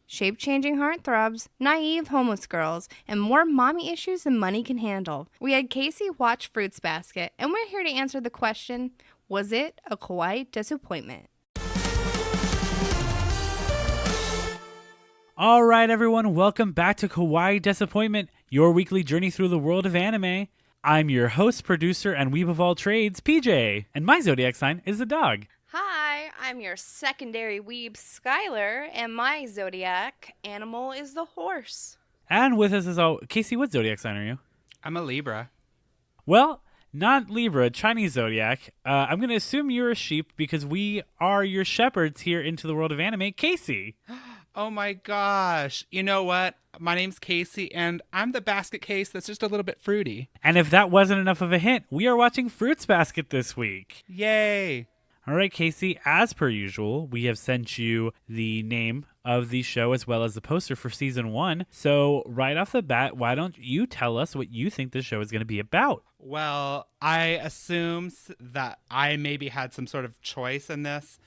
shape-changing heartthrobs, naive homeless girls, and more mommy issues than money can handle. We had Casey watch Fruits Basket, and we're here to answer the question, was it a kawaii disappointment? All right, everyone, welcome back to Kawaii Disappointment, your weekly journey through the world of anime. I'm your host, producer, and weeb of all trades, PJ, and my zodiac sign is the dog. Hi, I'm your secondary weeb, Skylar, and my zodiac animal is the horse. And with us is Casey, what zodiac sign are you? I'm a Libra. Well, not Libra, Chinese zodiac. I'm going to assume you're a sheep because we are your shepherds here into the world of anime. Casey. Oh my gosh. You know what? My name's Casey, and I'm the basket case that's just a little bit fruity. And if that wasn't enough of a hint, we are watching Fruits Basket this week. Yay. All right, Casey, as per usual, we have sent you the name of the show as well as the poster for season 1. So right off the bat, why don't you tell us what you think the show is going to be about? Well, I assume that I maybe had some sort of choice in this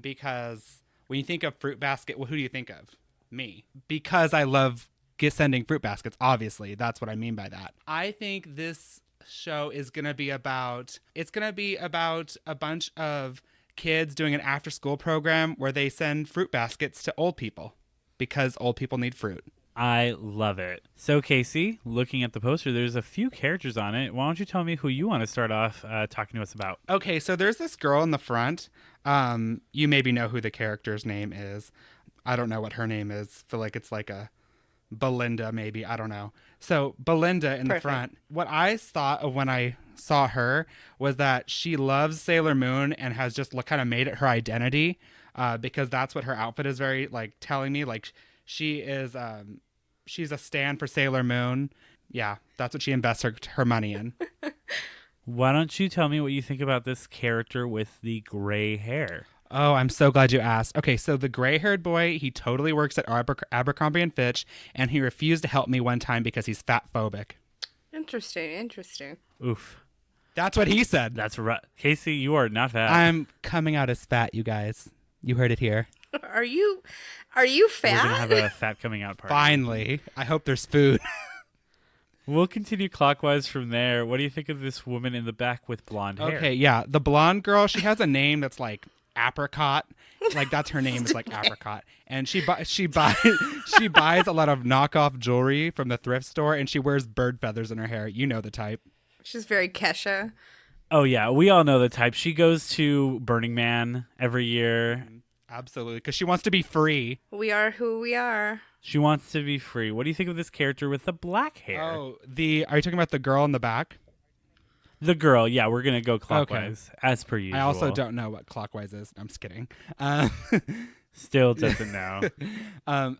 because when you think of Fruit Basket, well, who do you think of? Me. Because I love sending fruit baskets, obviously. That's what I mean by that. I think this show is going to be about a bunch of kids doing an after school program where they send fruit baskets to old people because old people need fruit. I love it. So Casey, looking at the poster, there's a few characters on it. Why don't you tell me who you want to start off talking to us about? Okay, so there's this girl in the front. You maybe know who the character's name is. I don't know what her name is. I feel like it's like a Belinda, maybe. I don't know. So Belinda in the front, what I thought of when I saw her was that she loves Sailor Moon and has just kind of made it her identity because that's what her outfit is very like telling me. Like she is, she's a stan for Sailor Moon. Yeah, that's what she invests her money in. Why don't you tell me what you think about this character with the gray hair? Oh, I'm so glad you asked. Okay, so the gray-haired boy, he totally works at Abercrombie & Fitch, and he refused to help me one time because he's fat-phobic. Interesting. Oof. That's what he said. That's right. Casey, you are not fat. I'm coming out as fat, you guys. You heard it here. Are you fat? We're going to have a fat coming out party. Finally. I hope there's food. We'll continue clockwise from there. What do you think of this woman in the back with blonde hair? Okay, yeah. The blonde girl, she has a name that's like Apricot. Like that's her name is like Apricot. And she buys a lot of knockoff jewelry from the thrift store, and she wears bird feathers in her hair. You know the type. She's very Kesha. Oh, yeah. We all know the type. She goes to Burning Man every year. Absolutely. Because she wants to be free. We are who we are. She wants to be free. What do you think of this character with the black hair? Oh, are you talking about the girl in the back? The girl, yeah, we're going to go clockwise, as per usual. I also don't know what clockwise is. I'm just kidding. Still doesn't know.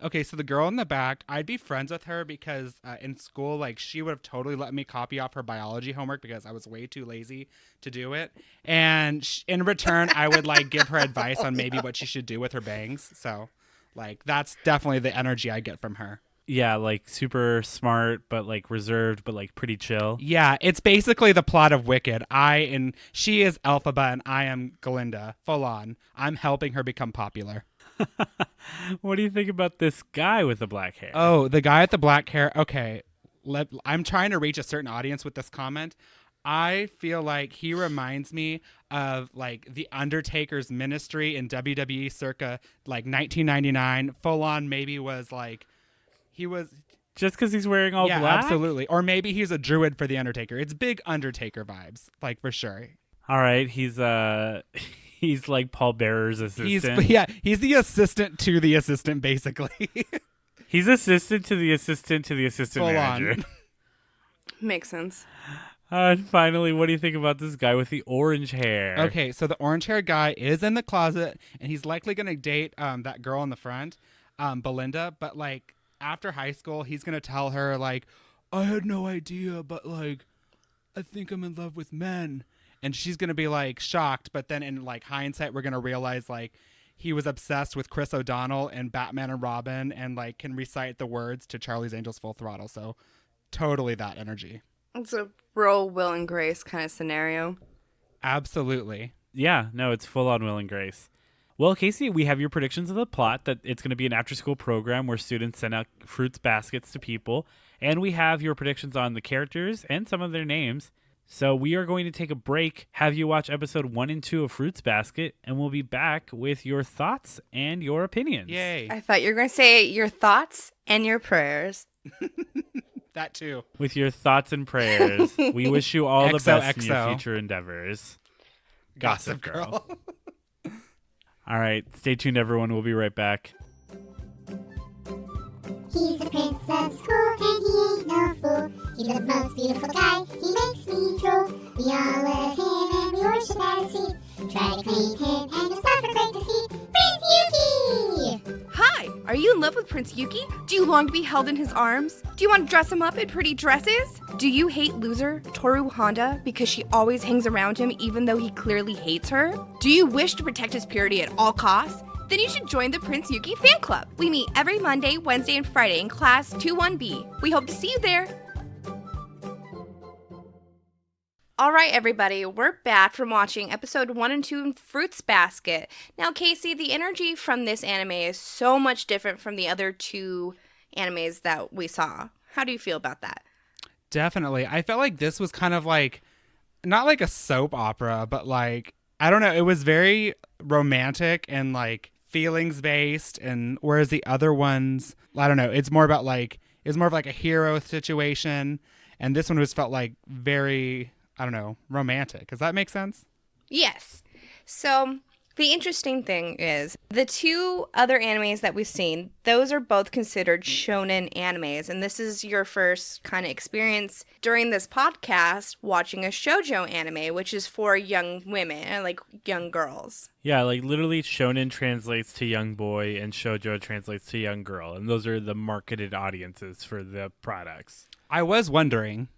Okay, so the girl in the back, I'd be friends with her because in school, like, she would have totally let me copy off her biology homework because I was way too lazy to do it. And in return, I would, like, give her advice on maybe what she should do with her bangs. So, like, that's definitely the energy I get from her. Yeah, like super smart, but like reserved, but like pretty chill. Yeah, it's basically the plot of Wicked. She is Elphaba and I am Glinda, full on. I'm helping her become popular. What do you think about this guy with the black hair? Oh, the guy with the black hair. Okay, I'm trying to reach a certain audience with this comment. I feel like he reminds me of like the Undertaker's ministry in WWE circa like 1999. Full on maybe was like. He was just because he's wearing all black? Yeah, absolutely. Or maybe he's a druid for the Undertaker. It's big Undertaker vibes, like for sure. All right, he's like Paul Bearer's assistant. He's the assistant to the assistant, basically. He's assistant to the assistant to the assistant Full manager. On. Makes sense. And finally, what do you think about this guy with the orange hair? Okay, so the orange hair guy is in the closet, and he's likely going to date that girl in the front, Belinda, but like. After high school, he's going to tell her, like, I had no idea, but, like, I think I'm in love with men. And she's going to be, like, shocked. But then in, like, hindsight, we're going to realize, like, he was obsessed with Chris O'Donnell and Batman and Robin and, like, can recite the words to Charlie's Angels Full Throttle. So totally that energy. It's a Will and Grace kind of scenario. Absolutely. Yeah, no, it's full on Will and Grace. Well, Casey, we have your predictions of the plot, that it's going to be an after-school program where students send out fruits baskets to people. And we have your predictions on the characters and some of their names. So we are going to take a break, have you watch episode 1 and 2 of Fruits Basket, and we'll be back with your thoughts and your opinions. Yay. I thought you were going to say your thoughts and your prayers. That too. With your thoughts and prayers, we wish you all the best in your XOXO. future endeavors. Gossip Girl. All right, stay tuned, everyone. We'll be right back. He's a prince of school and he ain't no fool. He's the most beautiful guy, he makes me drool. We all love him and we worship at his feet. Try to claim him and you'll suffer great defeat. Prince Yuki! Hi, are you in love with Prince Yuki? Do you long to be held in his arms? Do you want to dress him up in pretty dresses? Do you hate loser Tohru Honda because she always hangs around him even though he clearly hates her? Do you wish to protect his purity at all costs? Then you should join the Prince Yuki fan club. We meet every Monday, Wednesday, and Friday in class 21B. We hope to see you there. All right, everybody, we're back from watching episode 1 and 2 in Fruits Basket. Now, Casey, the energy from this anime is so much different from the other 2 animes that we saw. How do you feel about that? Definitely. I felt like this was kind of like, not like a soap opera, but like, I don't know, it was very romantic and like feelings based, and whereas the other ones, I don't know, it's more about like, it's more of like a hero situation, and this one was felt like very, I don't know, romantic. Does that make sense? Yes. So the interesting thing is the 2 other animes that we've seen, those are both considered shonen animes. And this is your first kind of experience during this podcast watching a shojo anime, which is for young women, like young girls. Yeah, like literally shonen translates to young boy and shoujo translates to young girl. And those are the marketed audiences for the products. I was wondering.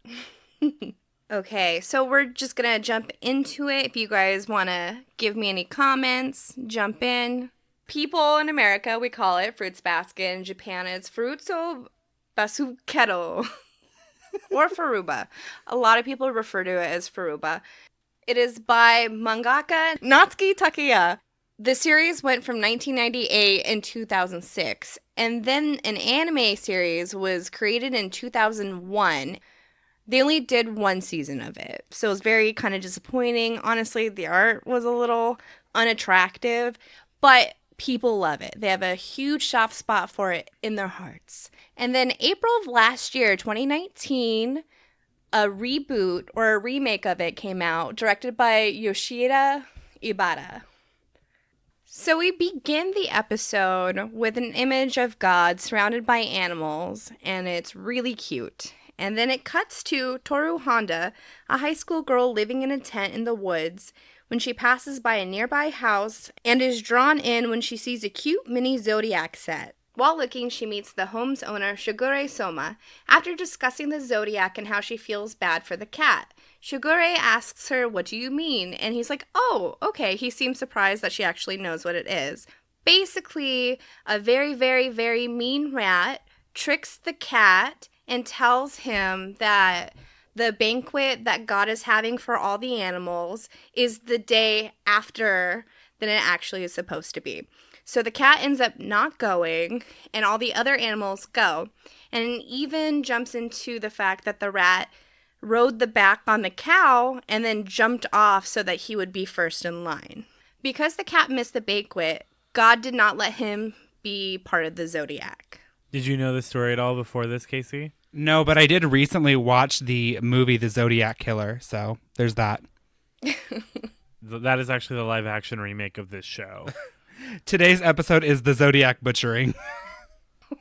Okay, so we're just going to jump into it. If you guys want to give me any comments, jump in. People in America, we call it Fruits Basket. In Japan, it's Fruitso Basukero or Furuba. A lot of people refer to it as Furuba. It is by mangaka Natsuki Takeya. The series went from 1998 and 2006. And then an anime series was created in 2001. They only did 1 season of it, so it was very kind of disappointing. Honestly, the art was a little unattractive, but people love it. They have a huge soft spot for it in their hearts. And then April of last year, 2019, a reboot or a remake of it came out, directed by Yoshida Ibata. So we begin the episode with an image of God surrounded by animals, and it's really cute. And then it cuts to Tohru Honda, a high school girl living in a tent in the woods, when she passes by a nearby house and is drawn in when she sees a cute mini zodiac set. While looking, she meets the home's owner, Shigure Soma, after discussing the zodiac and how she feels bad for the cat. Shigure asks her, "What do you mean?" And he's like, "Oh, okay." He seems surprised that she actually knows what it is. Basically, a very, very, very mean rat tricks the cat and tells him that the banquet that God is having for all the animals is the day after than it actually is supposed to be. So the cat ends up not going, and all the other animals go. And it even jumps into the fact that the rat rode the back on the cow and then jumped off so that he would be first in line. Because the cat missed the banquet, God did not let him be part of the zodiac. Did you know the story at all before this, Casey? No, but I did recently watch the movie The Zodiac Killer, so there's that. That is actually the live-action remake of this show. Today's episode is The Zodiac Butchering.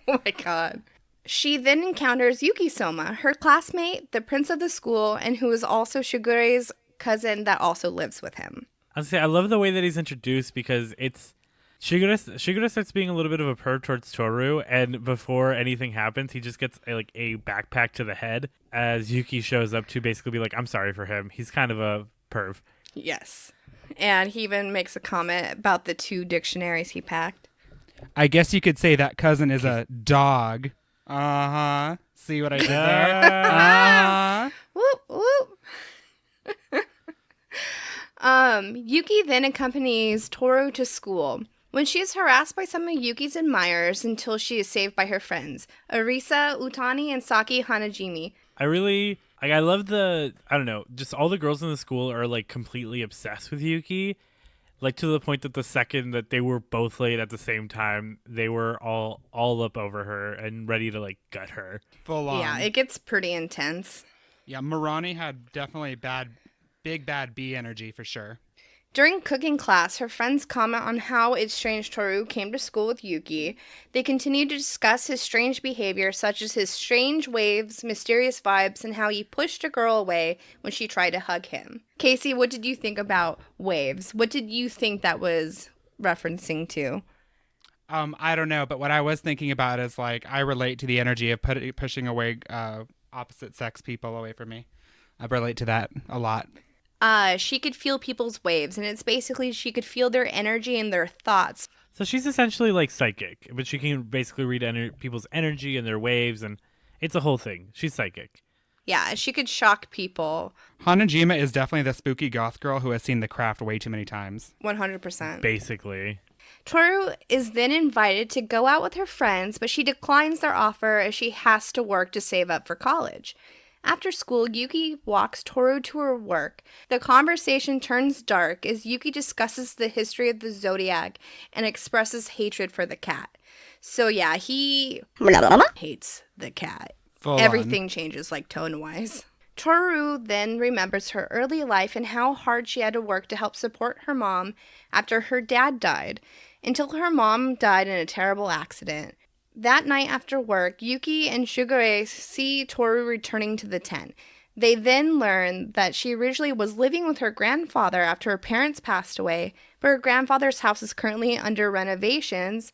Oh my god. She then encounters Yuki Soma, her classmate, the prince of the school, and who is also Shigure's cousin that also lives with him. I love the way that he's introduced because it's Shigure starts being a little bit of a perv towards Tohru, and before anything happens, he just gets a backpack to the head as Yuki shows up to basically be like, "I'm sorry for him. He's kind of a perv." Yes. And he even makes a comment about the 2 dictionaries he packed. I guess you could say that cousin is a dog. Uh-huh. See what I did there? Uh-huh. Whoop, whoop. Yuki then accompanies Tohru to school. When she is harassed by some of Yuki's admirers until she is saved by her friends, Arisa, Utani, and Saki Hanajimi. I love just all the girls in the school are like completely obsessed with Yuki. Like to the point that the second that they were both late at the same time, they were all up over her and ready to like gut her. Full on. Yeah, it gets pretty intense. Yeah, Mirani had definitely big bad bee energy for sure. During cooking class, her friends comment on how it's strange Tohru came to school with Yuki. They continue to discuss his strange behavior, such as his strange waves, mysterious vibes, and how he pushed a girl away when she tried to hug him. Casey, what did you think about waves? What did you think that was referencing to? I don't know, but what I was thinking about is like I relate to the energy of pushing away opposite sex people away from me. I relate to that a lot. She could feel people's waves, and it's basically she could feel their energy and their thoughts. So she's essentially like psychic, but she can basically read people's energy and their waves, and it's a whole thing. She's psychic. Yeah, she could shock people. Hanajima is definitely the spooky goth girl who has seen The Craft way too many times. 100%. Basically. Tohru is then invited to go out with her friends, but she declines their offer as she has to work to save up for college. After school, Yuki walks Tohru to her work. The conversation turns dark as Yuki discusses the history of the Zodiac and expresses hatred for the cat. So yeah, he hates the cat. Everything changes, like tone-wise. Tohru then remembers her early life and how hard she had to work to help support her mom after her dad died, until her mom died in a terrible accident. That night after work, Yuki and Shugure see Tohru returning to the tent. They then learn that she originally was living with her grandfather after her parents passed away, but her grandfather's house is currently under renovations,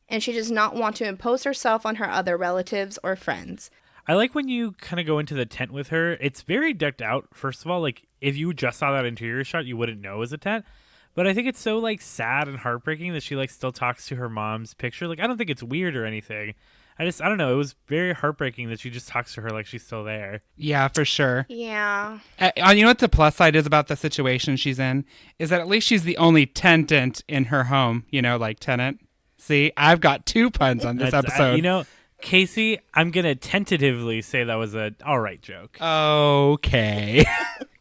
and she does not want to impose herself on her other relatives or friends. I like when you kind of go into the tent with her. It's very decked out. First of all, like if you just saw that interior shot, you wouldn't know it was a tent. But I think it's so like sad and heartbreaking that she like still talks to her mom's picture. Like I don't think it's weird or anything. I don't know. It was very heartbreaking that she just talks to her like she's still there. Yeah, for sure. Yeah. You know what the plus side is about the situation she's in? Is that at least she's the only tenant in her home, like tenant. See, I've got 2 puns on this episode. Casey, I'm going to tentatively say that was a all right joke. Okay.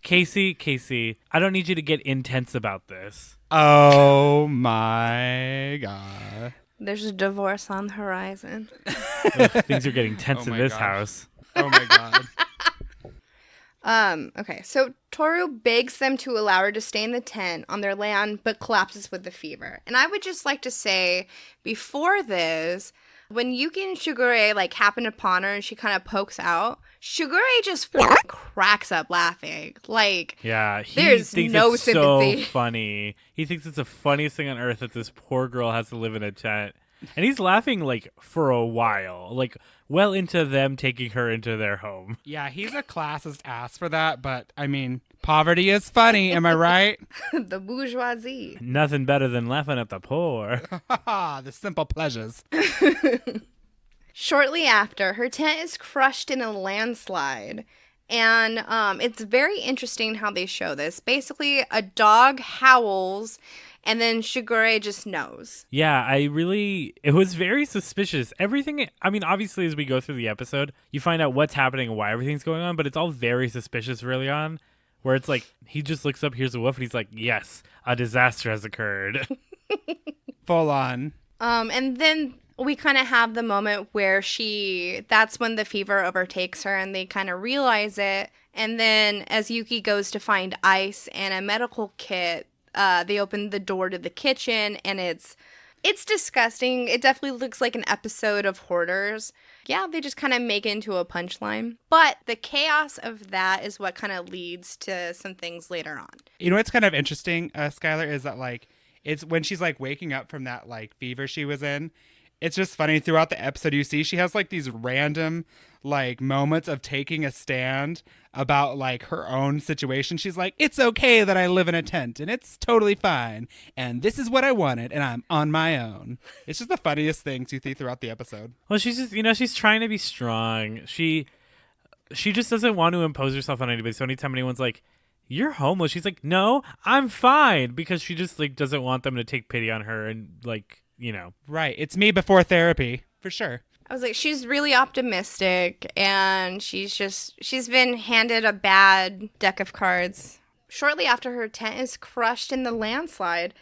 Casey, I don't need you to get intense about this. Oh my God. There's a divorce on the horizon. Ugh, things are getting tense in this house. Oh my God. Okay, so Tohru begs them to allow her to stay in the tent on their land, but collapses with the fever. And I would just like to say, before this, when Yuki and Shugure happen upon her and she kind of pokes out, Shugure just cracks up laughing. Yeah, he there's thinks no it's sympathy. so funny. He thinks it's the funniest thing on earth that this poor girl has to live in a tent. And he's laughing for a while, well into them taking her into their home. Yeah, he's a classist ass for that, but I mean, poverty is funny, am I right? The bourgeoisie. Nothing better than laughing at the poor. The simple pleasures. Shortly after, her tent is crushed in a landslide. And it's very interesting how they show this. Basically, a dog howls, and then Shugure just knows. Yeah, it was very suspicious. Everything, obviously, as we go through the episode, you find out what's happening and why everything's going on, but it's all very suspicious early on, where it's he just looks up, hears a wolf, and he's like, yes, a disaster has occurred. Full on. And then we kind of have the moment where that's when the fever overtakes her and they kind of realize it. And then as Yuki goes to find ice and a medical kit, they open the door to the kitchen and it's disgusting. It definitely looks like an episode of Hoarders. Yeah, they just kind of make it into a punchline. But the chaos of that is what kind of leads to some things later on. You know what's kind of interesting, Skylar, is that it's when she's waking up from that fever she was in. It's just funny throughout the episode you see she has these random moments of taking a stand about her own situation. She's like, it's okay that I live in a tent and it's totally fine and this is what I wanted and I'm on my own. It's just the funniest things you see throughout the episode. Well, she's just, she's trying to be strong. She just doesn't want to impose herself on anybody. So anytime anyone's like, you're homeless. She's like, no, I'm fine. Because she just like doesn't want them to take pity on her and like, Right. It's me before therapy, for sure. I was like, she's really optimistic, and she's been handed a bad deck of cards. Shortly after her tent is crushed in the landslide,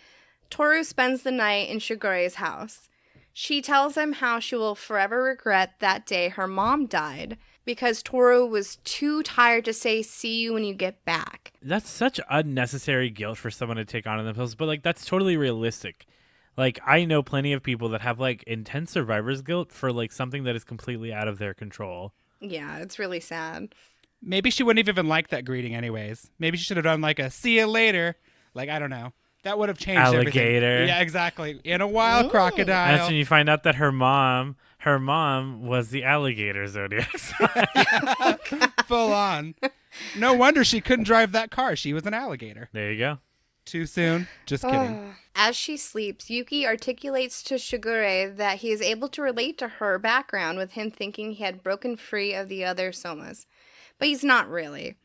Tohru spends the night in Shigure's house. She tells him how she will forever regret that day her mom died because Tohru was too tired to say see you when you get back. That's such unnecessary guilt for someone to take on themselves, but like that's totally realistic. Like I know plenty of people that have like intense survivor's guilt for like something that is completely out of their control. Yeah, it's really sad. Maybe she wouldn't have even liked that greeting anyways. Maybe she should have done like a see you later. Like, I don't know. That would have changed Alligator. everything. Yeah, exactly. In a wild crocodile. That's when you find out that her mom was the alligator zodiac sign. Full on. No wonder she couldn't drive that car. She was an alligator. There you go. Too soon. Just kidding. As she sleeps, Yuki articulates to Shigure that he is able to relate to her background with him thinking he had broken free of the other Somas. But he's not really.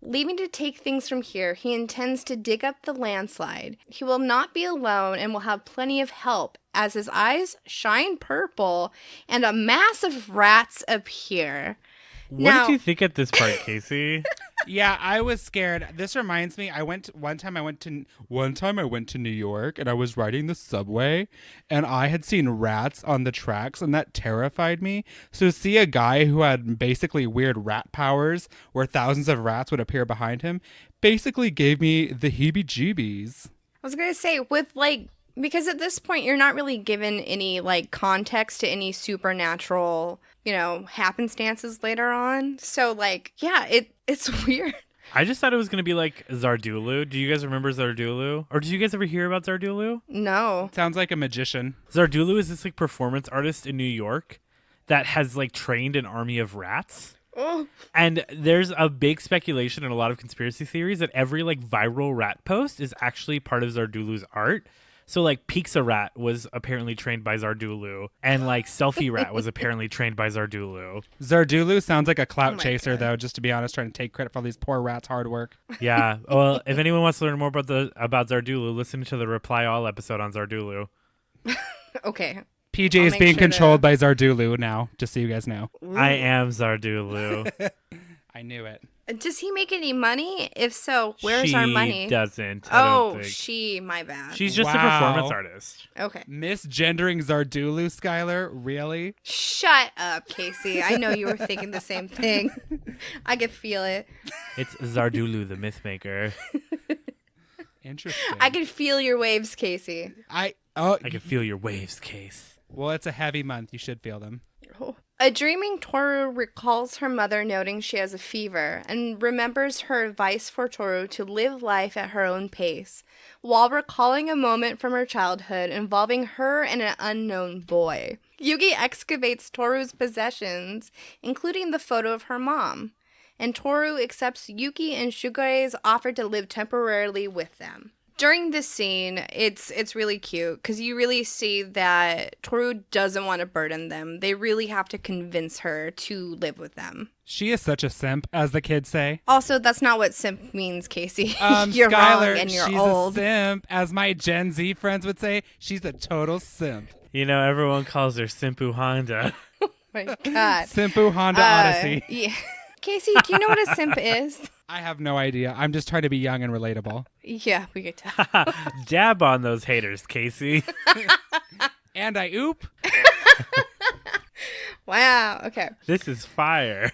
Leaving to take things from here, he intends to dig up the landslide. He will not be alone and will have plenty of help as his eyes shine purple and a mass of rats appear. What did you think at this part, Casey? Yeah, I was scared. This reminds me, one time I went to New York and I was riding the subway and I had seen rats on the tracks and that terrified me. So to see a guy who had basically weird rat powers where thousands of rats would appear behind him basically gave me the heebie-jeebies. I was going to say, because at this point you're not really given any context to any supernatural, happenstances later on. So it's weird. I just thought it was going to be like Zardulu. Do you guys remember Zardulu? Or did you guys ever hear about Zardulu? No. Sounds like a magician. Zardulu is this performance artist in New York that has trained an army of rats. Oh. And there's a big speculation and a lot of conspiracy theories that every viral rat post is actually part of Zardulu's art. So Pizza Rat was apparently trained by Zardulu, and Selfie Rat was apparently trained by Zardulu. Zardulu sounds like a clout chaser, God. though, just to be honest, trying to take credit for all these poor rats' hard work. Yeah. Well, if anyone wants to learn more about Zardulu, listen to the Reply All episode on Zardulu. Okay. PJ is being controlled by Zardulu now, just so you guys know. Ooh. I am Zardulu. I knew it. Does he make any money? If so, where's our money? She doesn't. I don't think. My bad. She's just a performance artist. Okay. Misgendering Zardulu, Skylar? Really? Shut up, Casey. I know you were thinking the same thing. I could feel it. It's Zardulu, the Mythmaker. Interesting. I can feel your waves, Casey. I can feel your waves, Case. Well, it's a heavy month. You should feel them. A dreaming Tohru recalls her mother noting she has a fever and remembers her advice for Tohru to live life at her own pace, while recalling a moment from her childhood involving her and an unknown boy. Yugi excavates Tohru's possessions, including the photo of her mom, and Tohru accepts Yuki and Shugure's offer to live temporarily with them. During this scene, it's really cute because you really see that Tohru doesn't want to burden them. They really have to convince her to live with them. She is such a simp, as the kids say. Also, that's not what simp means, Casey. You're Skylar, wrong and you're she's old. a simp. As my Gen Z friends would say, she's a total simp. Everyone calls her Simpu Honda. Oh my God. Simpu Honda Odyssey. Yeah. Casey, do you know what a simp is? I have no idea. I'm just trying to be young and relatable. Yeah, we could tell. Dab on those haters, Casey. And I oop. Wow, okay. This is fire.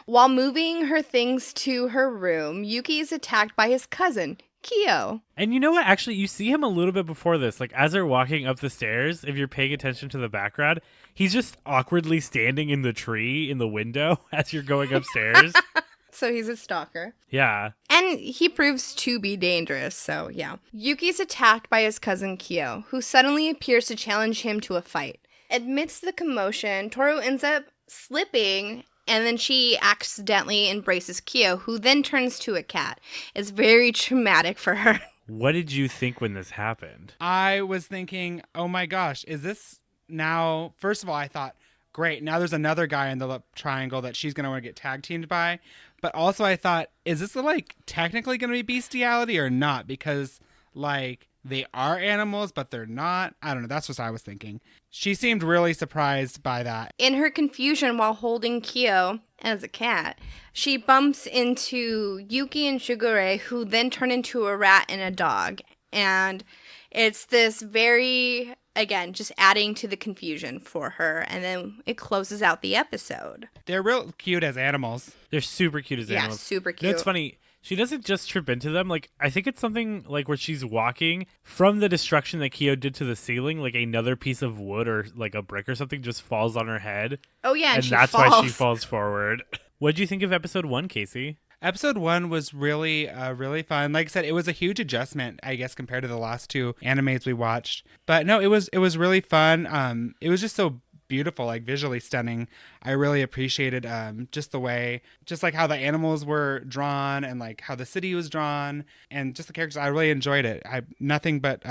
While moving her things to her room, Yuki is attacked by his cousin, Kyo. And you know what? Actually, you see him a little bit before this. As they're walking up the stairs, if you're paying attention to the background, he's just awkwardly standing in the tree in the window as you're going upstairs. So he's a stalker. Yeah. And he proves to be dangerous, so yeah. Yuki's attacked by his cousin Kyo, who suddenly appears to challenge him to a fight. Amidst the commotion, Tohru ends up slipping, and then she accidentally embraces Kyo, who then turns to a cat. It's very traumatic for her. What did you think when this happened? I was thinking, oh my gosh, is this now? First of all, I thought, great. Now there's another guy in the love triangle that she's going to want to get tag teamed by. But also I thought, is this like technically going to be bestiality or not? Because like they are animals, but they're not. I don't know. That's what I was thinking. She seemed really surprised by that. In her confusion while holding Kyo as a cat, she bumps into Yuki and Shigure, who then turn into a rat and a dog. And it's this very, again, just adding to the confusion for her. And then it closes out the episode. They're real cute as animals. They're super cute as animals. Yeah, super cute. You know, it's funny. She doesn't just trip into them. Like, I think it's something like where she's walking from the destruction that Kyo did to the ceiling, like another piece of wood or like a brick or something just falls on her head. Oh, yeah, and she that's falls. why she falls forward. What did you think of episode 1, Casey? Episode 1 was really, really fun. Like I said, it was a huge adjustment, I guess, compared to the last 2 animes we watched. But no, it was really fun. It was just so beautiful, like visually stunning. I really appreciated just the way, just like how the animals were drawn and like how the city was drawn and just the characters. I really enjoyed it. Nothing but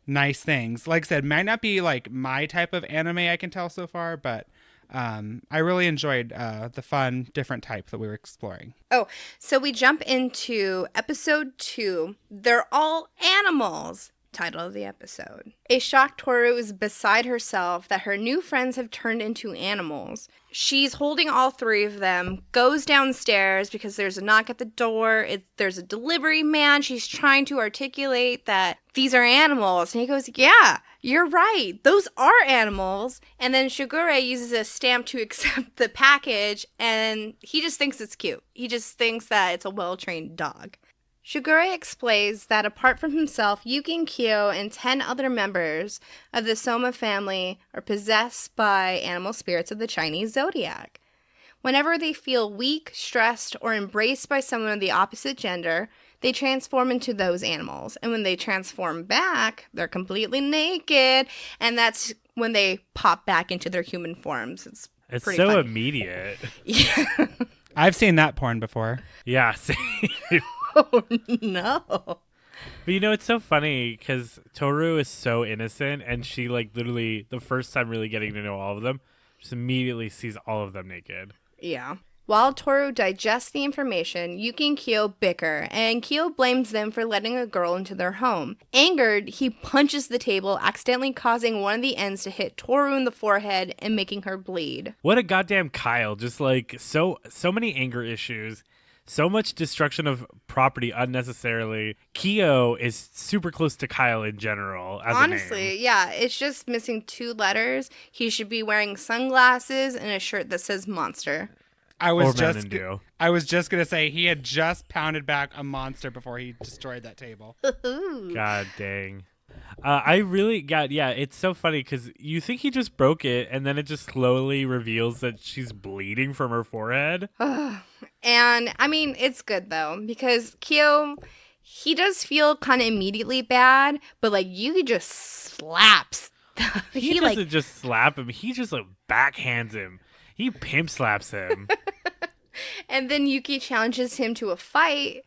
nice things. Like I said, might not be like my type of anime I can tell so far, but I really enjoyed the fun, different type that we were exploring. Oh, so we jump into episode 2. They're all animals. Title of the episode. A shocked Tohru is beside herself that her new friends have turned into animals. She's holding all 3 of them, goes downstairs because there's a knock at the door. There's a delivery man. She's trying to articulate that these are animals. And he goes, yeah, you're right. Those are animals. And then Shigure uses a stamp to accept the package, and he just thinks it's cute. He just thinks that it's a well-trained dog. Shigure explains that apart from himself, Yuki and Kyo and 10 other members of the Soma family are possessed by animal spirits of the Chinese zodiac. Whenever they feel weak, stressed, or embraced by someone of the opposite gender, they transform into those animals. And when they transform back, they're completely naked, and that's when they pop back into their human forms. It's pretty so funny. Immediate. Yeah. I've seen that porn before. Yeah, same. Oh, no. But you know, it's so funny because Tohru is so innocent, and she like literally the first time really getting to know all of them, just immediately sees all of them naked. Yeah. While Tohru digests the information, Yuki and Kyo bicker, and Kyo blames them for letting a girl into their home. Angered, he punches the table, accidentally causing one of the ends to hit Tohru in the forehead and making her bleed. What a goddamn Kyle. Just like so many anger issues. So much destruction of property unnecessarily. Kyo is super close to Kyle in general as Honestly, a name. yeah, it's just missing 2 letters. He should be wearing sunglasses and a shirt that says monster. I was just gonna say he had just pounded back a monster before he destroyed that table. God dang. It's so funny because you think he just broke it, and then it just slowly reveals that she's bleeding from her forehead. And, I mean, it's good, though, because Kyo, he does feel kind of immediately bad, but, like, Yuki just slaps. He doesn't just slap him, he just, like, backhands him. He pimp slaps him. And then Yuki challenges him to a fight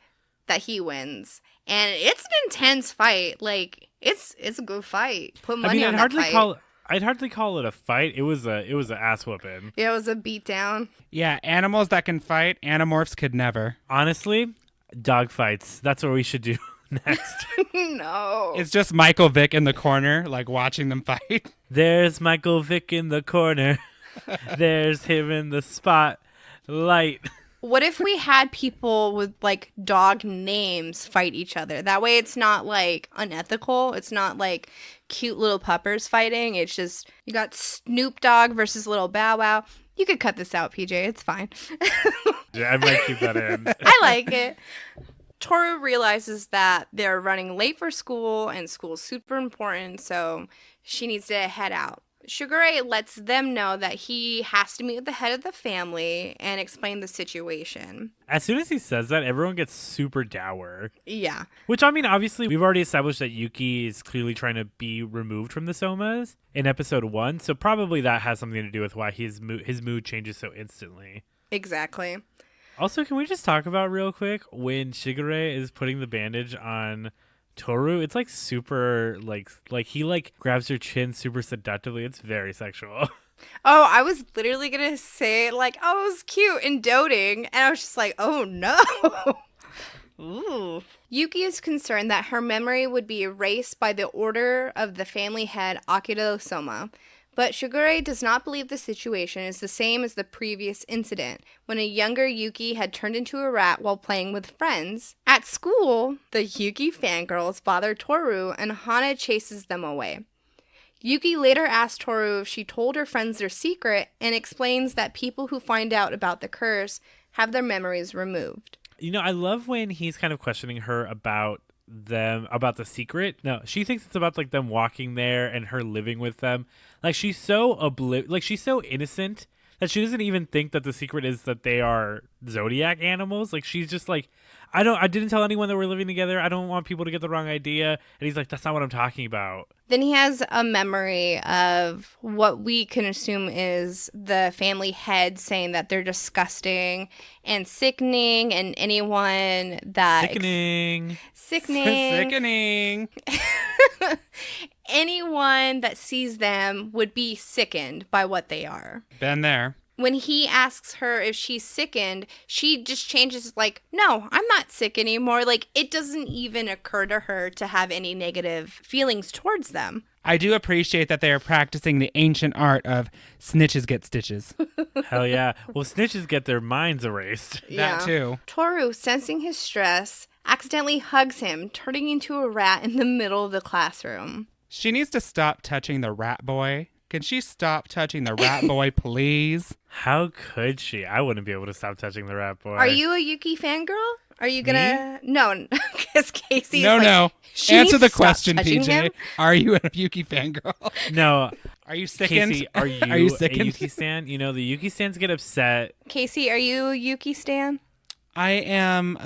that he wins. And it's an intense fight. Like, it's a good fight. Put money on that fight. I'd hardly call it a fight. It was a ass whooping. Yeah, it was a beatdown. Yeah, animals that can fight, Animorphs could never. Honestly, dog fights. That's what we should do next. No. It's just Michael Vick in the corner, like watching them fight. There's Michael Vick in the corner. There's him in the spotlight. What if we had people with, like, dog names fight each other? That way it's not, like, unethical. It's not, like, cute little puppers fighting. It's just, you got Snoop Dogg versus Little Bow Wow. You could cut this out, PJ. It's fine. Yeah, I might keep that in. I like it. Tohru realizes that they're running late for school, and school's super important, so she needs to head out. Shigure lets them know that he has to meet with the head of the family and explain the situation. As soon as he says that, everyone gets super dour. Yeah. Which, I mean, obviously, we've already established that Yuki is clearly trying to be removed from the Somas in episode 1, so probably that has something to do with why his mood changes so instantly. Exactly. Also, can we just talk about real quick when Shigure is putting the bandage on Tohru? It's like super like he like grabs her chin super seductively. It's very sexual. Oh, I was literally going to say, like, oh, it was cute and doting. And I was just like, oh, no. Ooh. Yuki is concerned that her memory would be erased by the order of the family head Akira Soma. But Shigure does not believe the situation is the same as the previous incident, when a younger Yuki had turned into a rat while playing with friends. At school, the Yuki fangirls bother Tohru, and Hana chases them away. Yuki later asks Tohru if she told her friends their secret, and explains that people who find out about the curse have their memories removed. You know, I love when he's kind of questioning her about the secret. No, she thinks it's about like them walking there and her living with them. Like she's so she's so innocent that she doesn't even think that the secret is that they are zodiac animals. Like she's just like, I didn't tell anyone that we're living together. I don't want people to get the wrong idea. And he's like, that's not what I'm talking about. Then he has a memory of what we can assume is the family head saying that they're disgusting and sickening, and anyone that Sickening. Sickening. Anyone that sees them would be sickened by what they are. Been there. When he asks her if she's sickened, she just changes like, no, I'm not sick anymore. Like, it doesn't even occur to her to have any negative feelings towards them. I do appreciate that they are practicing the ancient art of snitches get stitches. Hell yeah. Well, snitches get their minds erased. That too. Tohru, sensing his stress, accidentally hugs him, turning into a rat in the middle of the classroom. She needs to stop touching the rat boy. Can she stop touching the rat boy, please? How could she? I wouldn't be able to stop touching the rat boy. Are you a Yuki fangirl? Are you gonna... No, because Casey's No. she Answer needs the to stop question, touching PJ. him. Are you a Yuki fangirl? No. Are you sickened? Casey, are you, Are you a sickened? Yuki stan? You know, the Yuki stans get upset. Casey, are you a Yuki stan? I am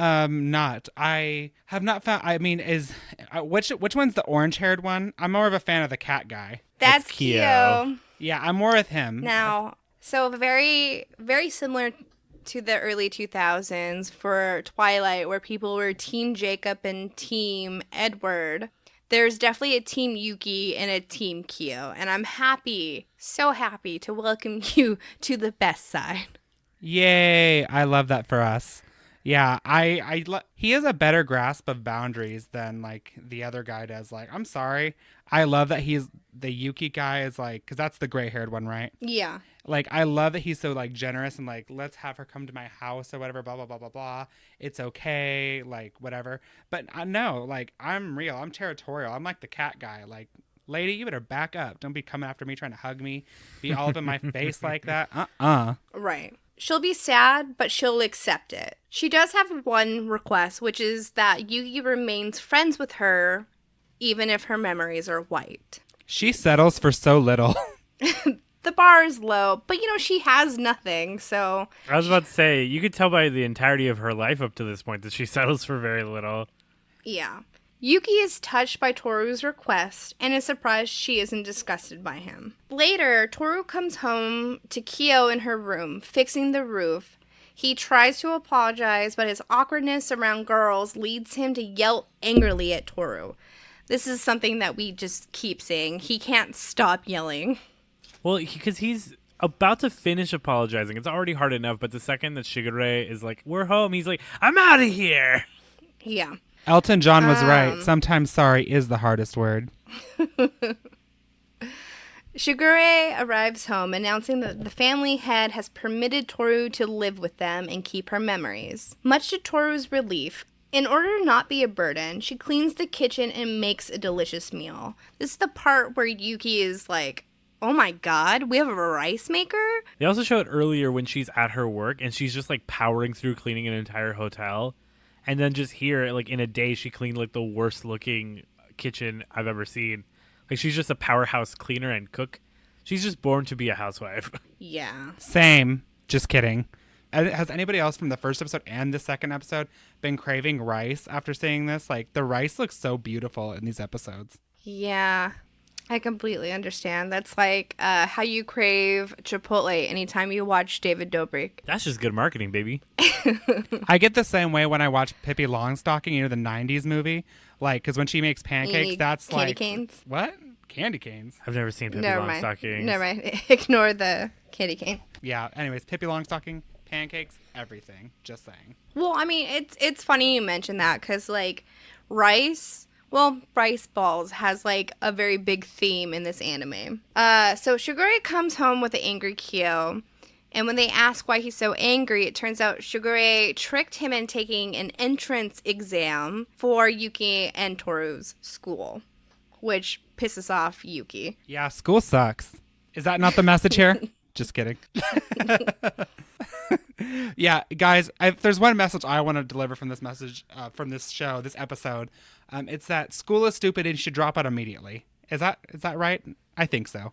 not. I have not found. I mean, which one's the orange-haired one? I'm more of a fan of the cat guy. That's Kyo. Kyo. Yeah, I'm more with him. Now, so very, very similar to the early 2000s for Twilight, where people were Team Jacob and Team Edward. There's definitely a Team Yuki and a Team Kyo, and I'm happy, so happy to welcome you to the best side. Yay! I love that for us. Yeah, he has a better grasp of boundaries than like the other guy does. Like, I'm sorry. I love that he's the Yuki guy is like, because that's the gray-haired one, right? Yeah. Like, I love that he's so like generous and like, let's have her come to my house or whatever, blah, blah, blah, blah, blah. It's okay, like whatever. But no, like I'm real. I'm territorial. I'm like the cat guy. Like, lady, you better back up. Don't be coming after me, trying to hug me, be all up in my face like that. Right. She'll be sad, but she'll accept it. She does have one request, which is that Yuki remains friends with her, even if her memories are white. She settles for so little. The bar is low, but she has nothing, so... I was about to say, you could tell by the entirety of her life up to this point that she settles for very little. Yeah. Yuki is touched by Tohru's request and is surprised she isn't disgusted by him. Later, Tohru comes home to Kyo in her room, fixing the roof. He tries to apologize, but his awkwardness around girls leads him to yell angrily at Tohru. This is something that we just keep saying. He can't stop yelling. Well, because he's about to finish apologizing. It's already hard enough, but the second that Shigure is like, we're home, he's like, I'm out of here. Yeah. Elton John was right. Sometimes sorry is the hardest word. Shigure arrives home announcing that the family head has permitted Tohru to live with them and keep her memories. Much to Tohru's relief, in order to not be a burden, she cleans the kitchen and makes a delicious meal. This is the part where Yuki is like, oh my god, we have a rice maker? They also show it earlier when she's at her work and she's just like powering through cleaning an entire hotel. And then just here, like in a day, she cleaned like the worst looking kitchen I've ever seen. Like she's just a powerhouse cleaner and cook. She's just born to be a housewife. Yeah. Same. Just kidding. Has anybody else from the first episode and the second episode been craving rice after seeing this? Like the rice looks so beautiful in these episodes. Yeah. I completely understand. That's like how you crave Chipotle anytime you watch David Dobrik. That's just good marketing, baby. I get the same way when I watch Pippi Longstocking, the 90s movie. Like, because when she makes pancakes, that's candy like... canes? What? Candy canes. I've never seen Pippi Never mind. Longstockings. Never mind. Ignore the candy cane. Yeah. Anyways, Pippi Longstocking, pancakes, everything. Just saying. Well, I mean, it's funny you mention that because, like, rice balls has, like, a very big theme in this anime. So Shigure comes home with an angry Kyo, and when they ask why he's so angry, it turns out Shigure tricked him in taking an entrance exam for Yuki and Tohru's school, which pisses off Yuki. Yeah, school sucks. Is that not the message here? Just kidding. Yeah, guys, if there's one message I want to deliver from this show, this episode, it's that school is stupid and you should drop out immediately. Is that right? I think so.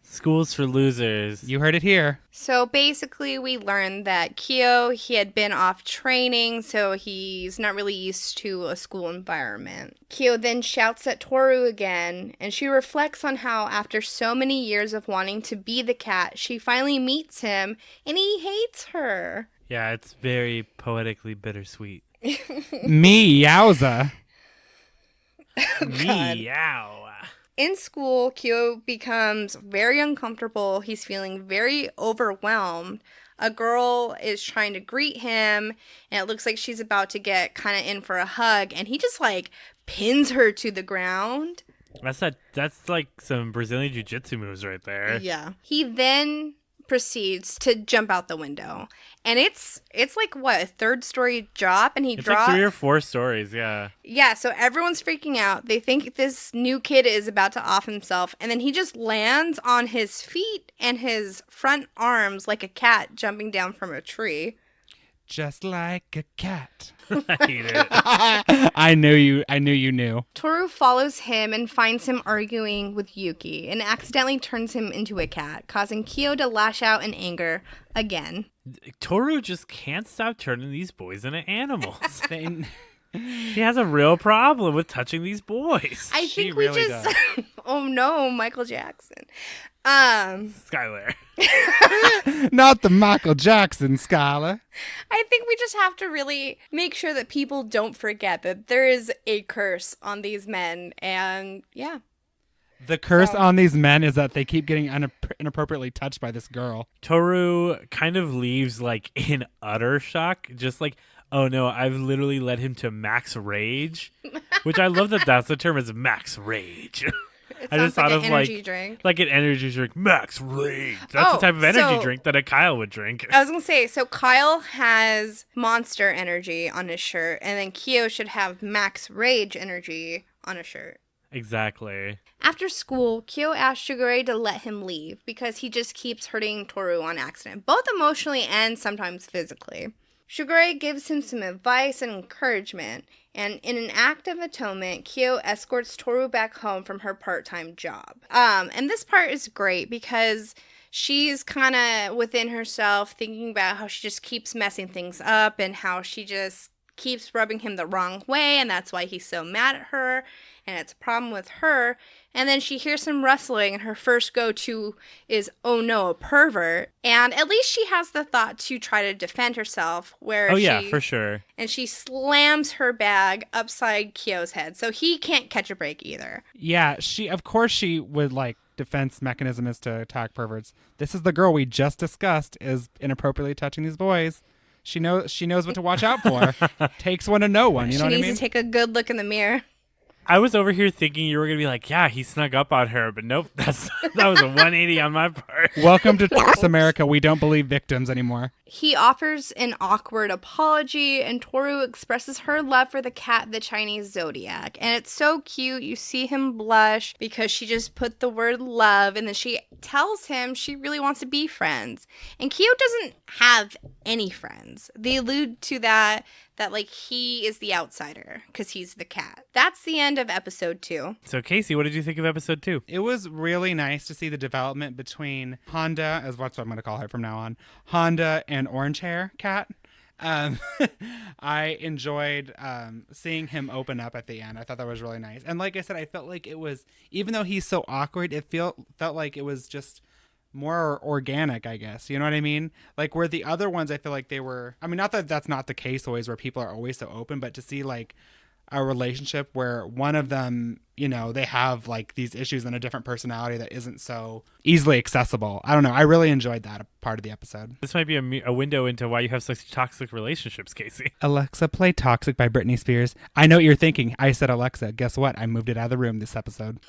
School's for losers. You heard it here. So basically, we learned that Kyo, he had been off training, so he's not really used to a school environment. Kyo then shouts at Tohru again, and she reflects on how after so many years of wanting to be the cat, she finally meets him, and he hates her. Yeah, it's very poetically bittersweet. Meowza. Meow. In school, Kyo becomes very uncomfortable. He's feeling very overwhelmed. A girl is trying to greet him, and it looks like she's about to get kind of in for a hug, and he just, like, pins her to the ground. That's like some Brazilian jiu-jitsu moves right there. Yeah. He then proceeds to jump out the window. And it's like, what, a third-story drop? And It's like 3 or 4 stories, yeah. Yeah, so everyone's freaking out. They think this new kid is about to off himself. And then he just lands on his feet and his front arms like a cat jumping down from a tree. Just like a cat. I hate it. I knew you knew. Tohru follows him and finds him arguing with Yuki and accidentally turns him into a cat, causing Kyo to lash out in anger again. Tohru just can't stop turning these boys into animals. He has a real problem with touching these boys. I She think we really just... does. Oh no, Michael Jackson. Skylar. Not the Michael Jackson, Skylar. I think we just have to really make sure that people don't forget that there is a curse on these men, and yeah. The curse on these men is that they keep getting inappropriately touched by this girl. Tohru kind of leaves like in utter shock, just like, oh no, I've literally led him to max rage, which I love that that's the term, is max rage. It I just sounds thought like of an energy drink. like an energy drink, max rage. That's the type of energy drink that a Kyle would drink. I was going to say, so Kyle has Monster Energy on his shirt, and then Kyo should have Max Rage Energy on a shirt. Exactly. After school, Kyo asks Shigure to let him leave because he just keeps hurting Tohru on accident, both emotionally and sometimes physically. Shigure gives him some advice and encouragement, and in an act of atonement, Kyo escorts Tohru back home from her part-time job. And this part is great because she's kind of within herself thinking about how she just keeps messing things up and how she just keeps rubbing him the wrong way, and that's why he's so mad at her, and it's a problem with her. And then she hears some rustling, and her first go-to is, oh no, a pervert. And at least she has the thought to try to defend herself, where For sure. And she slams her bag upside Kyo's head, so he can't catch a break either. Yeah, she would like defense mechanism is to attack perverts. This is the girl we just discussed is inappropriately touching these boys. She knows what to watch out for. Takes one to know one, you know what I mean? She needs to take a good look in the mirror. I was over here thinking you were going to be like, yeah, he snuck up on her, but nope, that was a 180 on my part. Welcome to America. We don't believe victims anymore. He offers an awkward apology, and Tohru expresses her love for the cat, the Chinese zodiac. And it's so cute. You see him blush because she just put the word love, and then she tells him she really wants to be friends. And Kyo doesn't have any friends. They allude to that like he is the outsider because he's the cat. That's the end of episode 2. So Casey, what did you think of episode 2? It was really nice to see the development between Honda, as what's what I'm going to call her from now on, Honda and Orange Hair Cat. I enjoyed seeing him open up at the end. I thought that was really nice. And like I said, I felt like it was, even though he's so awkward, it felt like it was just more organic, I guess. You know what I mean? Like where the other ones, I feel like they were, I mean, not that that's not the case always where people are always so open, but to see like a relationship where one of them, you know, they have like these issues and a different personality that isn't so easily accessible. I don't know. I really enjoyed that part of the episode. This might be a window into why you have such toxic relationships, Casey. Alexa, play Toxic by Britney Spears. I know what you're thinking. I said Alexa. Guess what? I moved it out of the room this episode.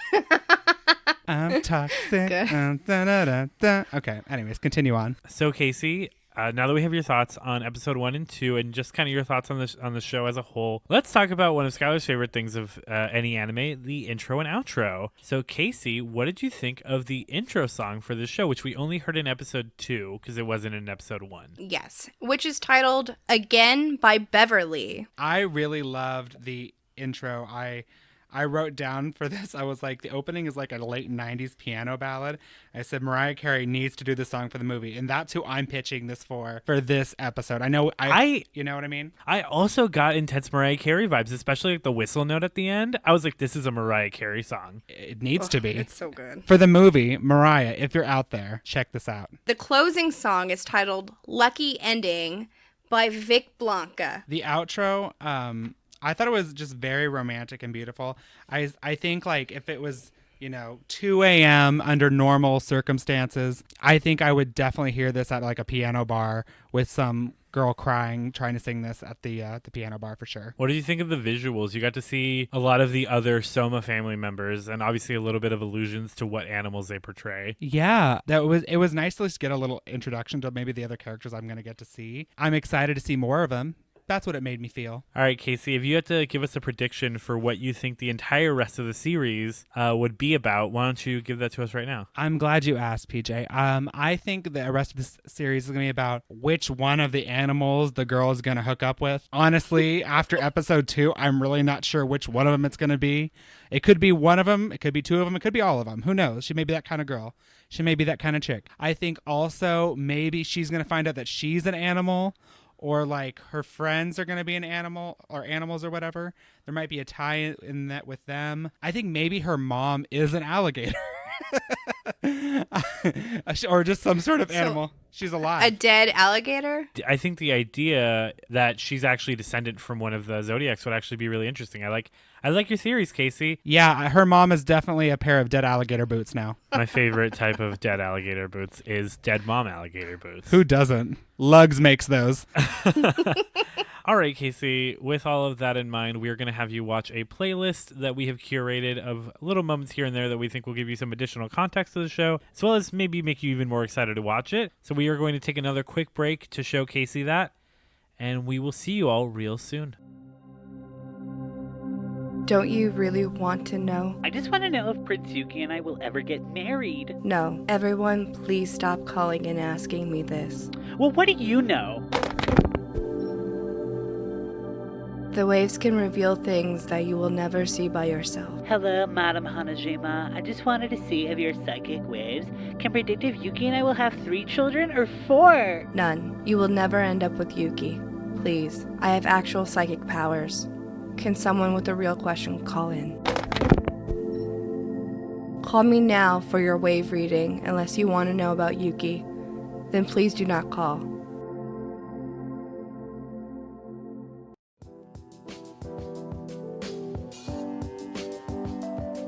I'm toxic. Okay. Anyways, continue on. So, Casey, now that we have your thoughts on episode 1 and 2 and just kind of your thoughts on the show as a whole, let's talk about one of Skylar's favorite things of any anime, the intro and outro. So, Casey, what did you think of the intro song for this show, which we only heard in episode 2 because it wasn't in episode 1? Yes, which is titled Again by Beverly. I really loved the intro. I wrote down for this, I was like, the opening is like a late 90s piano ballad. I said Mariah Carey needs to do the song for the movie, and that's who I'm pitching this for this episode. I know you know what I mean? I also got intense Mariah Carey vibes, especially like the whistle note at the end. I was like, this is a Mariah Carey song. It needs to be. It's so good. For the movie, Mariah, if you're out there, check this out. The closing song is titled Lucky Ending by Vic Blanca. The outro, I thought it was just very romantic and beautiful. I think like if it was, you know, 2 a.m. under normal circumstances, I think I would definitely hear this at like a piano bar with some girl crying, trying to sing this at the piano bar for sure. What did you think of the visuals? You got to see a lot of the other Soma family members and obviously a little bit of allusions to what animals they portray. Yeah, it was nice to just get a little introduction to maybe the other characters I'm going to get to see. I'm excited to see more of them. That's what it made me feel. All right, Casey, if you had to give us a prediction for what you think the entire rest of the series would be about, why don't you give that to us right now? I'm glad you asked, PJ. I think the rest of this series is going to be about which one of the animals the girl is going to hook up with. Honestly, after episode 2, I'm really not sure which one of them it's going to be. It could be one of them. It could be 2 of them. It could be all of them. Who knows? She may be that kind of girl. She may be that kind of chick. I think also maybe she's going to find out that she's an animal, or like her friends are going to be an animal or animals or whatever. There might be a tie in that with them. I think maybe her mom is an alligator. Or just some sort of animal. She's alive. A dead alligator? I think the idea that she's actually descendant from one of the Zodiacs would actually be really interesting. I like your theories, Casey. Yeah, her mom is definitely a pair of dead alligator boots now. My favorite type of dead alligator boots is dead mom alligator boots. Who doesn't? Lugs makes those. All right, Casey, with all of that in mind, we are going to have you watch a playlist that we have curated of little moments here and there that we think will give you some additional context to the show, as well as maybe make you even more excited to watch it. So we are going to take another quick break to show Casey that, and we will see you all real soon. Don't you really want to know? I just want to know if Prince Yuki and I will ever get married. No. Everyone, please stop calling and asking me this. Well, what do you know? The waves can reveal things that you will never see by yourself. Hello, Madam Hanajima. I just wanted to see if your psychic waves can predict if Yuki and I will have 3 children or 4. None. You will never end up with Yuki. Please. I have actual psychic powers. Can someone with a real question call in? Call me now for your wave reading, unless you want to know about Yuki. Then please do not call.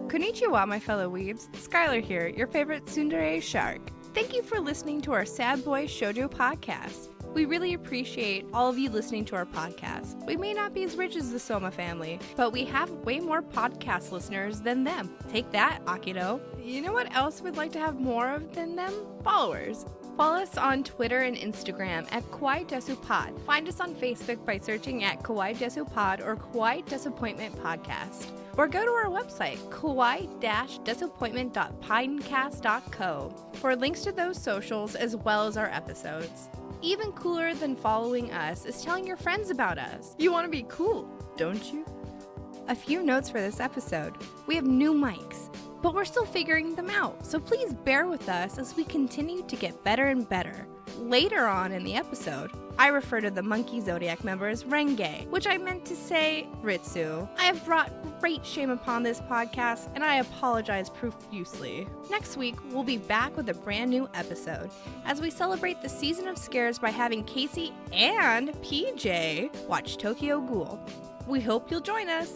Konnichiwa, my fellow weebs. Skylar here, your favorite tsundere shark. Thank you for listening to our Sad Boy Shoujo podcast. We really appreciate all of you listening to our podcast. We may not be as rich as the Soma family, but we have way more podcast listeners than them. Take that, Akito. You know what else we'd like to have more of than them? Followers. Follow us on Twitter and Instagram at Kawaii Desupod. Find us on Facebook by searching at Kawaii Desupod or Kawaii Desuppointment Podcast. Or go to our website, kawaii-disappointment.pinecast.co, for links to those socials as well as our episodes. Even cooler than following us is telling your friends about us. You want to be cool, don't you? A few notes for this episode. We have new mics, but we're still figuring them out, so please bear with us as we continue to get better and better. Later on in the episode, I refer to the monkey zodiac member as Renge, which I meant to say Ritsu. I have brought great shame upon this podcast, and I apologize profusely. Next week, we'll be back with a brand new episode as we celebrate the season of scares by having Casey and PJ watch Tokyo Ghoul. We hope you'll join us.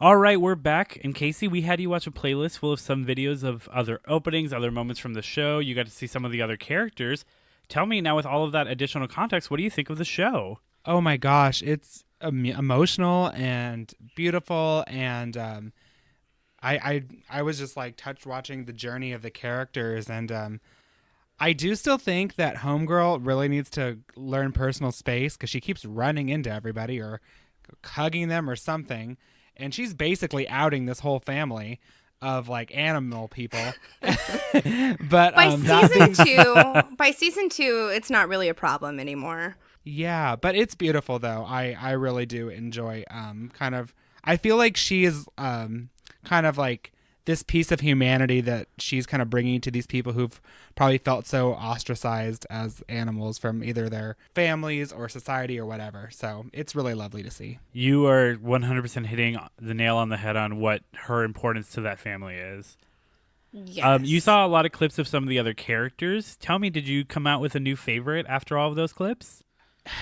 All right, we're back. And Casey, we had you watch a playlist full of some videos of other openings, other moments from the show. You got to see some of the other characters. Tell me now, with all of that additional context, what do you think of the show? Oh my gosh, it's emotional and beautiful, and I was just like touched watching the journey of the characters, and I do still think that Homegirl really needs to learn personal space because she keeps running into everybody or hugging them or something. And she's basically outing this whole family of like animal people. But by season two, it's not really a problem anymore. Yeah, but it's beautiful though. I really do enjoy I feel like she is kind of like this piece of humanity that she's kind of bringing to these people who've probably felt so ostracized as animals from either their families or society or whatever. So it's really lovely to see. You are 100% hitting the nail on the head on what her importance to that family is. Yes. You saw a lot of clips of some of the other characters. Tell me, did you come out with a new favorite after all of those clips?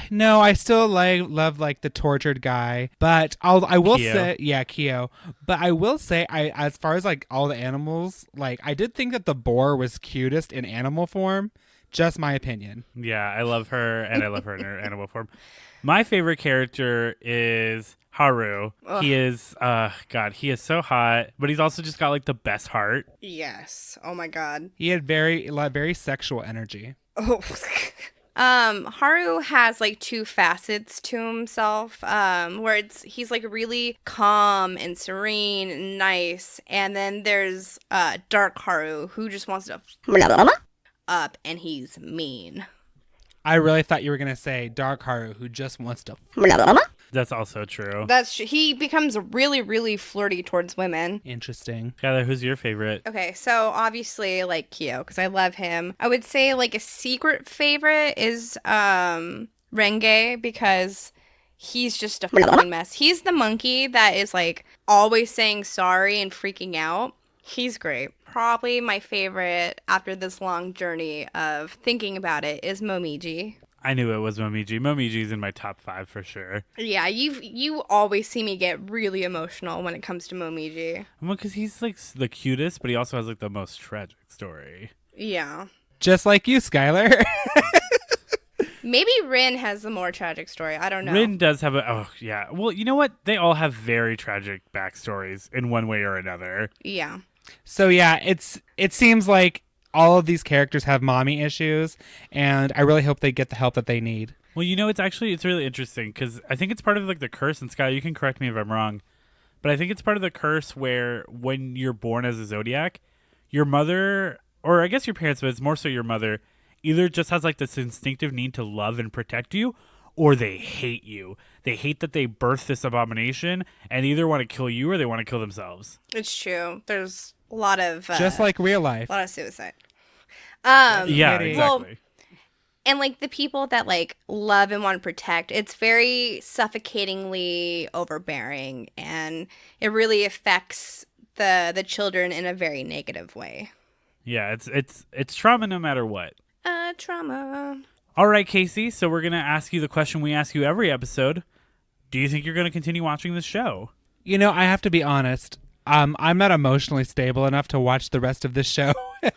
No, I still love like the tortured guy, but I will Kyo. say, yeah, Kyo. But I will say, as far as like all the animals, like I did think that the boar was cutest in animal form. Just my opinion. Yeah, I love her, and I love her in her animal form. My favorite character is Haru. Ugh. He is, God, he is so hot, but he's also just got like the best heart. Yes. Oh my God. He had very sexual energy. Oh. Haru has like two facets to himself, where he's like really calm and serene and nice, and then there's Dark Haru who just wants to up, and he's mean. I really thought you were gonna say Dark Haru, who just wants to. That's also true. He becomes really, really flirty towards women. Interesting. Skylar, who's your favorite? Okay, so obviously like Kyo, because I love him. I would say like a secret favorite is Renge, because he's just a fucking mess. He's the monkey that is like always saying sorry and freaking out. He's great. Probably my favorite after this long journey of thinking about it is Momiji. I knew it was Momiji. Momiji's in my top 5 for sure. Yeah, you always see me get really emotional when it comes to Momiji. Well, because he's like the cutest, but he also has like the most tragic story. Yeah. Just like you, Skylar. Maybe Rin has the more tragic story. I don't know. Rin does have oh yeah. Well, you know what? They all have very tragic backstories in one way or another. Yeah. So yeah, it seems like all of these characters have mommy issues, and I really hope they get the help that they need. Well, you know, it's really interesting because I think it's part of like the curse. And Sky, you can correct me if I'm wrong, but I think it's part of the curse where when you're born as a Zodiac, your mother, or I guess your parents, but it's more so your mother, either just has like this instinctive need to love and protect you, or they hate you. They hate that they birthed this abomination and either want to kill you or they want to kill themselves. It's true. There's a lot of Just like real life. a lot of suicide. Yeah, Kitty. exactly. Well, and like the people that like love and want to protect, it's very suffocatingly overbearing, and it really affects the children in a very negative way. Yeah, it's trauma no matter what. Trauma. All right, Casey. So we're gonna ask you the question we ask you every episode. Do you think you're gonna continue watching this show? You know, I have to be honest. I'm not emotionally stable enough to watch the rest of this show.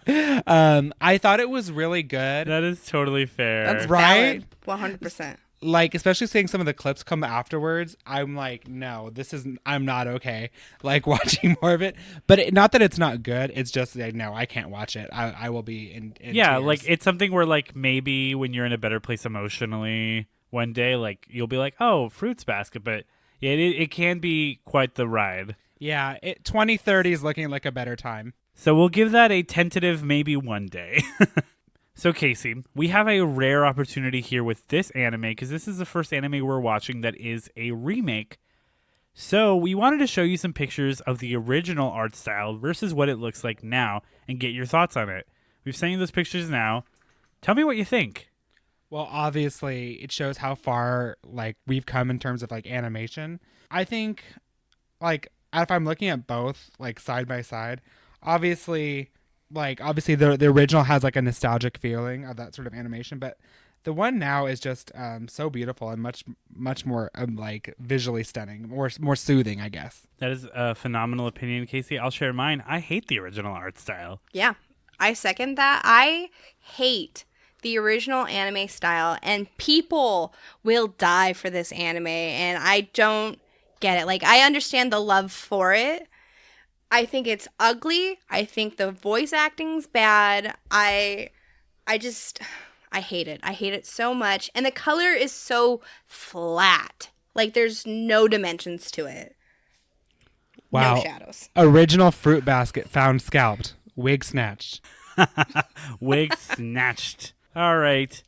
I thought it was really good. That is totally fair. That's Right? valid. 100%. Like, especially seeing some of the clips come afterwards, I'm like, no, I'm not okay. Like, watching more of it. But not that it's not good. It's just, like, no, I can't watch it. I will be in Yeah, tears. like it's something where like maybe when you're in a better place emotionally one day, like you'll be like, oh, fruits basket. But yeah, it can be quite the ride. Yeah, 2030 is looking like a better time. So we'll give that a tentative maybe one day. So Casey, we have a rare opportunity here with this anime because this is the first anime we're watching that is a remake. So we wanted to show you some pictures of the original art style versus what it looks like now and get your thoughts on it. We've sent you those pictures now. Tell me what you think. Well, obviously, it shows how far like we've come in terms of like animation. I think like if I'm looking at both like side by side, obviously like obviously the original has like a nostalgic feeling of that sort of animation, but the one now is just so beautiful and much more like visually stunning, more soothing, I guess. That is a phenomenal opinion, Casey. I'll share mine. I hate the original art style. Yeah, I second that. I hate the original anime style, and people will die for this anime, and I don't get it. Like, I understand the love for it. I think it's ugly. I think the voice acting's bad. I hate it. I hate it so much. And the color is so flat. Like, there's no dimensions to it. Wow. No shadows. Original fruit basket found scalped. Wig snatched. Wig snatched. All right.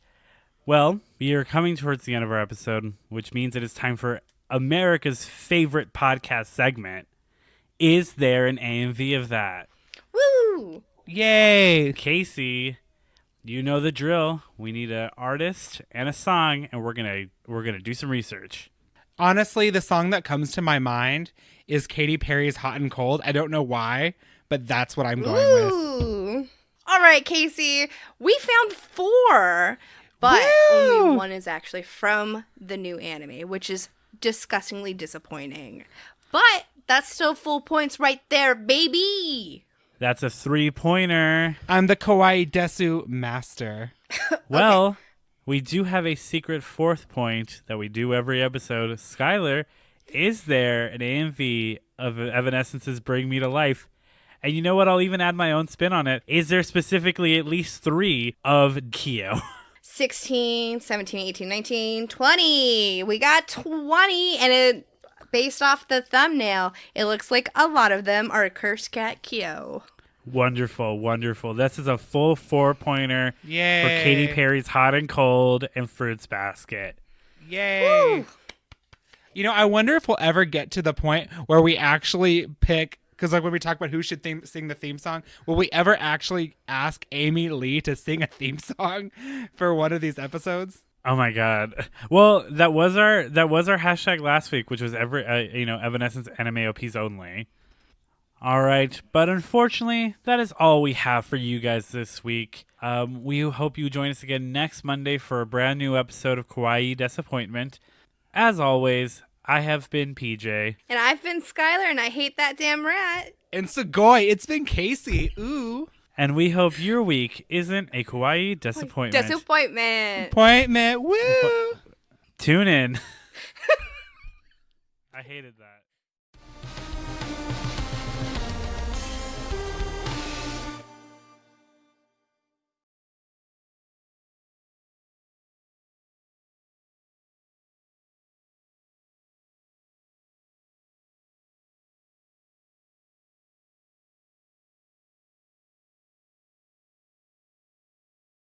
Well, we are coming towards the end of our episode, which means it is time for America's favorite podcast segment. Is there an AMV of that? Woo! Yay! Casey, you know the drill. We need an artist and a song, and we're gonna do some research. Honestly, the song that comes to my mind is Katy Perry's Hot and Cold. I don't know why, but that's what I'm going with. Ooh. All right, Casey. We found 4, but Woo! only one is actually from the new anime, which is disgustingly disappointing. But that's still full points right there, baby. That's a 3-pointer. I'm the Kawaii Desu master. Well, we do have a secret 4th point that we do every episode. Skylar, is there an AMV of Evanescence's Bring Me to Life? And you know what? I'll even add my own spin on it. Is there specifically at least 3 of Kyo? 16, 17, 18, 19, 20. We got 20, and it, based off the thumbnail, it looks like a lot of them are Cursed Cat Kyo. Wonderful, wonderful. This is a full 4-pointer Yay! for Katy Perry's Hot and Cold and Fruits Basket. Yay! Woo! You know, I wonder if we'll ever get to the point where we actually pick, because like when we talk about who should sing the theme song, will we ever actually ask Amy Lee to sing a theme song for one of these episodes? Oh my God! Well, that was our hashtag last week, which was Evanescence anime OPs only. All right, but unfortunately, that is all we have for you guys this week. We hope you join us again next Monday for a brand new episode of Kawaii Desuppointment. As always, I have been PJ. And I've been Skylar, and I hate that damn rat. And Sugoi, it's been Casey. Ooh. And we hope your week isn't a Kawaii disappointment. Disappointment. Appointment. Woo. Tune in. I hated that.